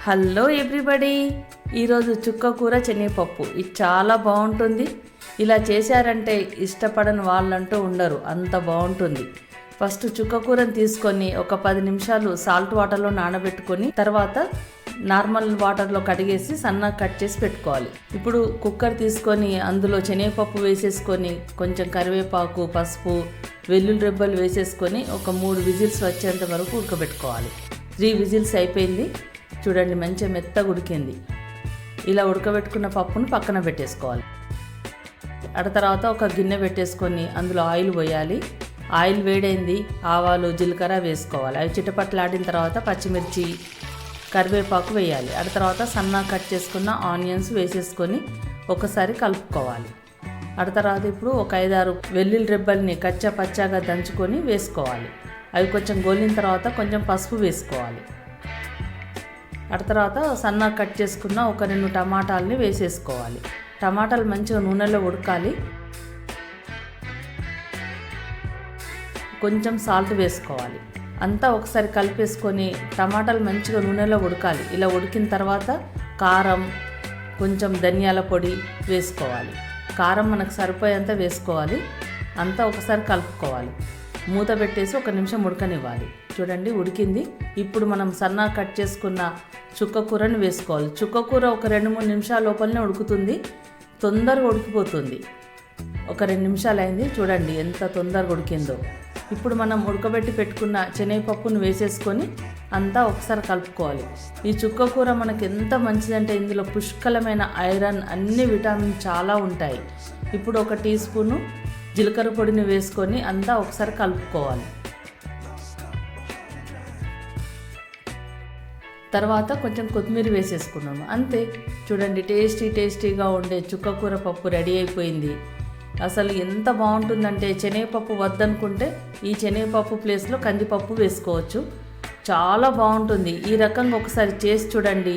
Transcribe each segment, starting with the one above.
Hello everybody, ఈరోజు చుక్క కూర శనగపప్పు. ఇది చాలా బాగుంటుంది. ఇలా చేశారంటే ఇష్టపడని వాళ్ళంటూ ఉండరు, అంత బాగుంటుంది. ఫస్ట్ చుక్క కూరని తీసుకొని ఒక 10 నిమిషాలు సాల్ట్ వాటర్లో నానబెట్టుకొని తర్వాత నార్మల్ వాటర్లో కడిగేసి సన్నగా కట్ చేసి పెట్టుకోవాలి. ఇప్పుడు కుక్కర్ తీసుకొని అందులో శనగపప్పు వేసేసుకొని కొంచెం కరివేపాకు, పసుపు, వెల్లుల్లి రెబ్బలు వేసేసుకొని ఒక 3 విజిల్స్ వచ్చేంత వరకు ఉడకబెట్టుకోవాలి. 3 విజిల్స్ అయిపోయింది. చూడండి, మంచిగా మెత్తగా ఉడికింది. ఇలా ఉడకబెట్టుకున్న పప్పును పక్కన పెట్టేసుకోవాలి. తర్వాత ఒక గిన్నె పెట్టేసుకొని అందులో ఆయిల్ పోయాలి. ఆయిల్ వేడైంది, ఆవాలు, జీలకర్ర వేసుకోవాలి. అవి చిటపట్లాడిన తర్వాత పచ్చిమిర్చి, కరివేపాకు వేయాలి. తర్వాత సన్నగా కట్ చేసుకున్న ఆనియన్స్ వేసేసుకొని ఒకసారి కలుపుకోవాలి. తర్వాత ఇప్పుడు ఒక 5-6 వెల్లుల్లి రెబ్బల్ని కచ్చా పచ్చాగా దంచుకొని వేసుకోవాలి. అవి కొంచెం గోలిన తర్వాత కొంచెం పసుపు వేసుకోవాలి. తర్వాత సన్నగా కట్ చేసుకున్న ఒక 2 టమాటాలని వేసేసుకోవాలి. టమాటాలు మంచిగా నూనెలో ఉడకాలి. కొంచెం సాల్ట్ వేసుకోవాలి. అంతా ఒకసారి కలిపేసుకొని టమాటాలు మంచిగా నూనెలో ఉడకాలి. ఇలా ఉడికిన తర్వాత కారం, కొంచెం ధనియాల పొడి వేసుకోవాలి. కారం మనకు సరిపోయేంత వేసుకోవాలి. అంతా ఒకసారి కలుపుకోవాలి. మూత పెట్టేసి 1 నిమిషం ఉడకనివ్వాలి. చూడండి, ఉడికింది. ఇప్పుడు మనం సన్నగా కట్ చేసుకున్న చుక్క కూరని వేసుకోవాలి. చుక్క కూర ఒక 2-3 నిమిషాల లోపలనే ఉడుకుతుంది, తొందరగా ఉడికిపోతుంది. ఒక 2 నిమిషాలు అయింది. చూడండి ఎంత తొందరగా ఉడికిందో. ఇప్పుడు మనం ఉడకబెట్టి పెట్టుకున్న శనగపప్పును వేసేసుకొని అంతా ఒకసారి కలుపుకోవాలి. ఈ చుక్క కూర మనకి ఎంత మంచిదంటే ఇందులో పుష్కలమైన ఐరన్, అన్ని విటమిన్ చాలా ఉంటాయి. ఇప్పుడు 1 టీ స్పూను జీలకర్ర పొడిని వేసుకొని అంతా ఒకసారి కలుపుకోవాలి. తర్వాత కొంచెం కొత్తిమీర వేసేసుకున్నాము. అంతే, చూడండి, టేస్టీగా ఉండే చుక్క కూర పప్పు రెడీ అయిపోయింది. అసలు ఎంత బాగుంటుందంటే శనగపప్పు వద్దనుకుంటే ఈ శనగపప్పు ప్లేస్లో కందిపప్పు వేసుకోవచ్చు. చాలా బాగుంటుంది. ఈ రకంగా ఒకసారి చేసి చూడండి,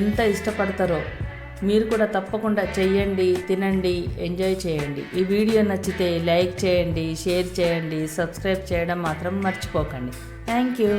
ఎంత ఇష్టపడతారో. మీరు కూడా తప్పకుండా చెయ్యండి, తినండి, ఎంజాయ్ చేయండి. ఈ వీడియో నచ్చితే లైక్ చేయండి, షేర్ చేయండి, సబ్స్క్రైబ్ చేయడం మాత్రం మర్చిపోకండి. Thank you.